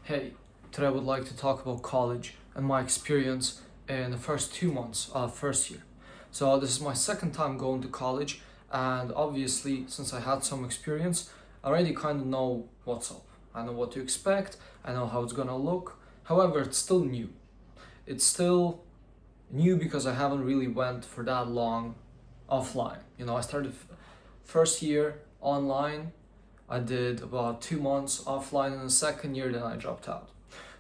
Hey, today I would like to talk about college and my experience in the first 2 months of first year. So this is my second time going to college, and obviously since I had some experience, I already kind of know what's up. I know what to expect, I know how it's gonna look. However, it's still new. It's still new because I haven't really went for that long offline. I started first year online. I did about 2 months offline in the second year, then I dropped out.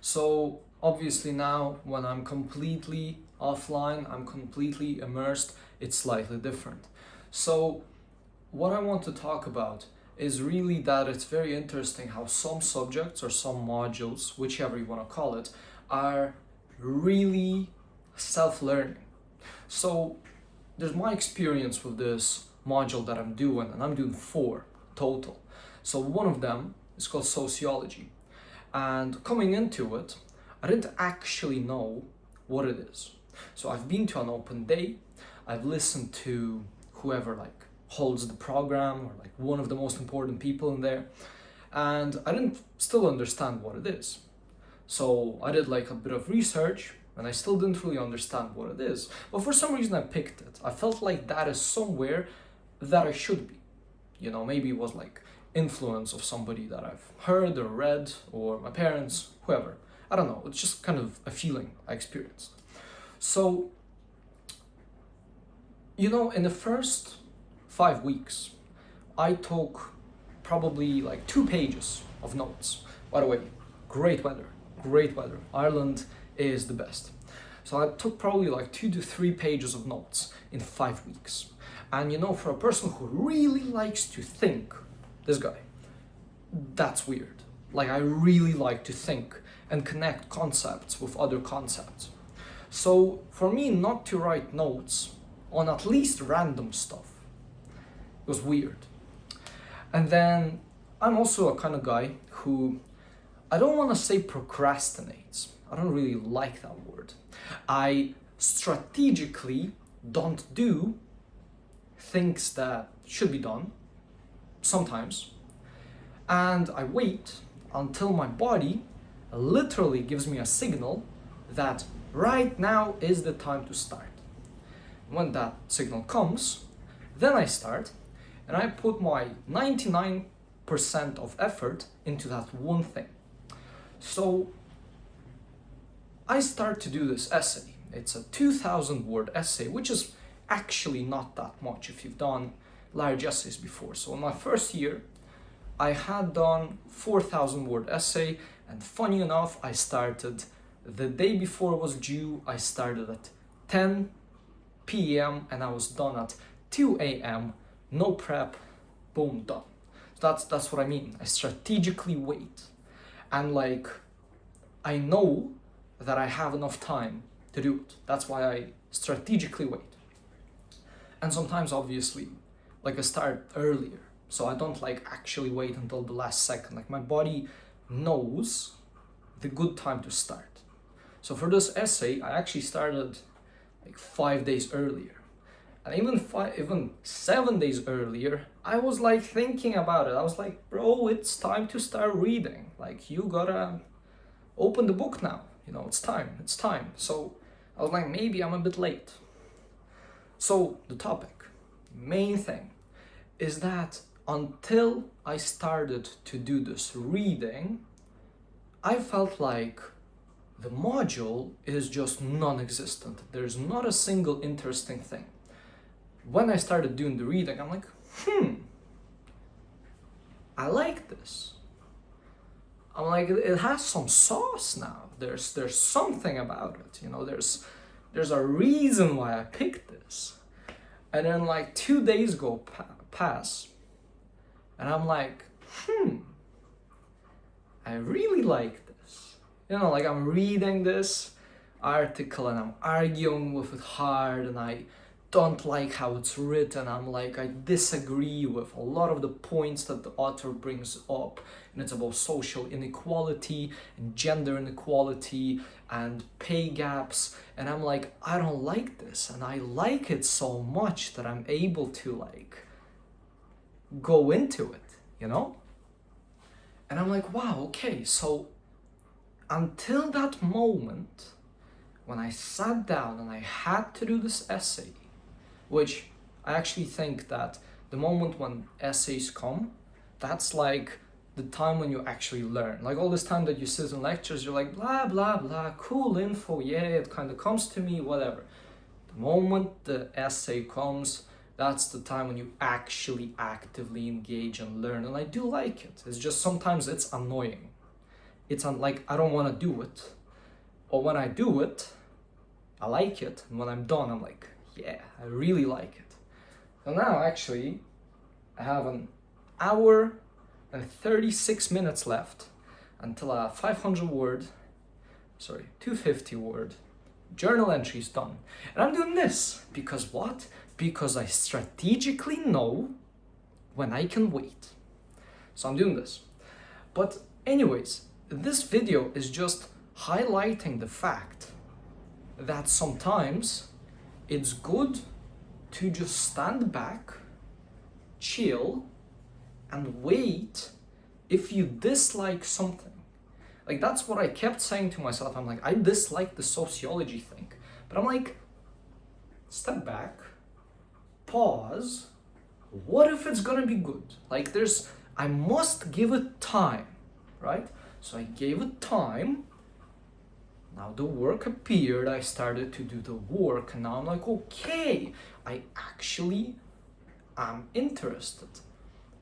So obviously now when I'm completely offline, I'm completely immersed, it's slightly different. So what I want to talk about is really that it's very interesting how some subjects or some modules, whichever you want to call it, are really self-learning. So there's my experience with this module that I'm doing, and I'm doing 4 total. So one of them is called sociology. And coming into it, I didn't actually know what it is. So I've been to an open day, I've listened to whoever holds the program or one of the most important people in there, and I didn't still understand what it is. So I did a bit of research and I still didn't really understand what it is. But for some reason I picked it. I felt like that is somewhere that I should be. Maybe it was influence of somebody that I've heard or read, or my parents, whoever. I don't know, it's just kind of a feeling I experienced. So, in the first 5 weeks, I took probably 2 pages of notes. By the way, great weather, great weather. Ireland is the best. So I took probably 2 to 3 pages of notes in 5 weeks. And for a person who really likes to think, this guy, that's weird. I really like to think and connect concepts with other concepts. So for me not to write notes on at least random stuff was weird. And then I'm also a kind of guy who, I don't want to say procrastinates. I don't really like that word. I strategically don't do things that should be done sometimes, and I wait until my body literally gives me a signal that right now is the time to start. When that signal comes, then I start, and I put my 99% of effort into that one thing. So I start to do this essay. It's a 2,000 word essay, which is actually not that much if you've done large essays before. So in my first year, I had done 4,000 word essay, and funny enough, I started the day before it was due. I started at 10 p.m. and I was done at 2 a.m. No prep, boom, done. So that's what I mean. I strategically wait, and I know that I have enough time to do it. That's why I strategically wait. And sometimes obviously I start earlier, so I don't actually wait until the last second. My body knows the good time to start. So for this essay, I actually started 5 days earlier, and even 7 days earlier, I was thinking about it. I was bro, it's time to start reading. You gotta open the book now. It's time. So I was maybe I'm a bit late. So the topic, main thing, is that until I started to do this reading, I felt like the module is just non-existent. There's not a single interesting thing. When I started doing the reading, I'm I like this. I'm it has some sauce now. There's something about it. There's a reason why I picked this. And then 2 days go pass, and I'm I really like this. I'm reading this article and I'm arguing with it hard, and I don't like how it's written. I disagree with a lot of the points that the author brings up, and it's about social inequality and gender inequality and pay gaps, and I don't like this, and I like it so much that I'm able to go into it, And I'm wow, okay, so until that moment when I sat down and I had to do this essay, which I actually think that the moment when essays come, that's like the time when you actually learn. Like all this time that you sit in lectures, you're like, blah, blah, blah, cool info, yeah, it kind of comes to me, whatever. The moment the essay comes, that's the time when you actually actively engage and learn. And I do like it. It's just sometimes it's annoying. It's like, I don't want to do it. Or when I do it, I like it. And when I'm done, I'm like, yeah, I really like it. So now actually, I have an hour and 36 minutes left until a 250 word journal entry is done. And I'm doing this because what? Because I strategically know when I can wait. So I'm doing this. But anyways, this video is just highlighting the fact that sometimes it's good to just stand back, chill, and wait if you dislike something. Like that's what I kept saying to myself. I'm like, I dislike the sociology thing. But I'm like, step back, pause. What if it's gonna be good? Like I must give it time, right? So I gave it time. Now the work appeared, I started to do the work, and now I'm like, okay, I actually am interested.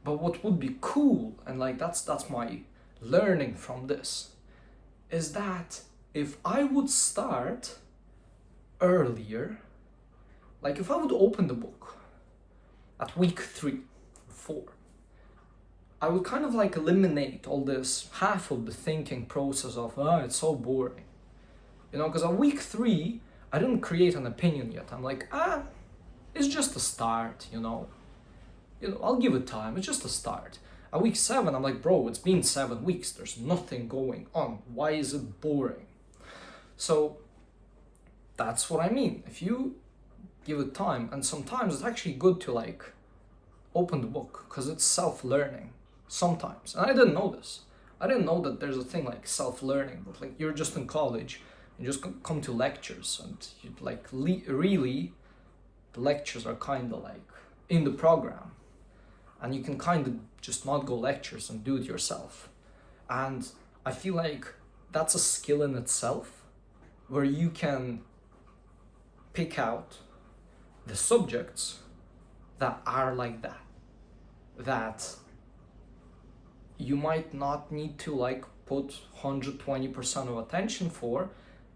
But what would be cool, and like that's my learning from this, is that if I would start earlier, like if I would open the book at week 3 or 4, I would kind of like eliminate all this half of the thinking process of, it's so boring. You know, because at week 3, I didn't create an opinion yet. I'm like, it's just a start, you know, I'll give it time, it's just a start. At week 7, I'm like, bro, it's been 7 weeks, there's nothing going on. Why is it boring? So that's what I mean. If you give it time, and sometimes it's actually good to like open the book because it's self-learning sometimes. And I didn't know this. I didn't know that there's a thing like self-learning, but like you're just in college and just come to lectures and you like really the lectures are kind of like in the program. And you can kind of just not go lectures and do it yourself. And I feel like that's a skill in itself, where you can pick out the subjects that are like that, that you might not need to like put 120% of attention for,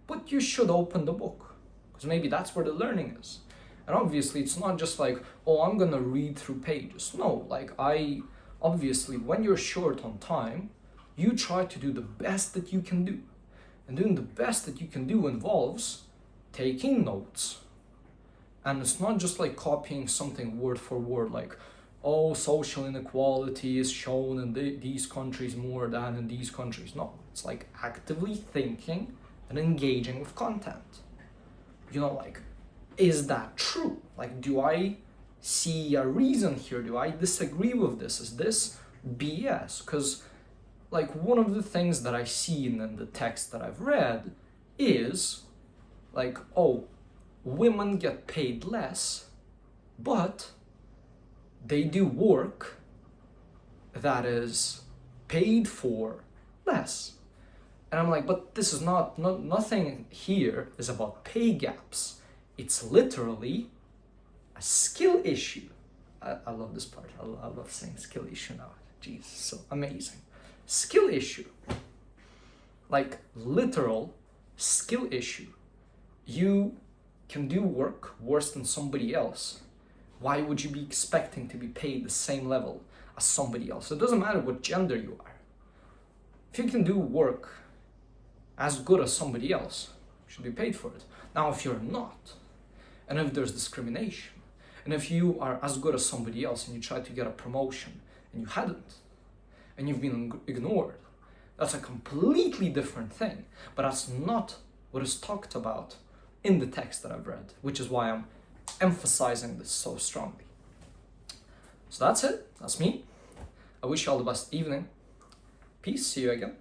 but you should open the book, because maybe that's where the learning is. And obviously it's not just like, I'm gonna read through pages. No, like obviously when you're short on time, you try to do the best that you can do. And doing the best that you can do involves taking notes. And it's not just like copying something word for word, like, social inequality is shown in these countries more than in these countries. No, it's like actively thinking and engaging with content. You know, like, is that true? Like, do I see a reason here? Do I disagree with this? Is this BS? Because, like, one of the things that I see in the text that I've read is, like, women get paid less, but they do work that is paid for less. And I'm like, but this is nothing here is about pay gaps. It's literally a skill issue. I love this part. I love saying skill issue now. Jeez, so amazing. Skill issue. Like literal skill issue. You can do work worse than somebody else. Why would you be expecting to be paid the same level as somebody else? It doesn't matter what gender you are. If you can do work as good as somebody else, you should be paid for it. Now, if you're not, and if there's discrimination, and if you are as good as somebody else and you try to get a promotion and you hadn't, and you've been ignored, that's a completely different thing. But that's not what is talked about in the text that I've read, which is why I'm emphasizing this so strongly. So that's it. That's me. I wish you all the best evening. Peace. See you again.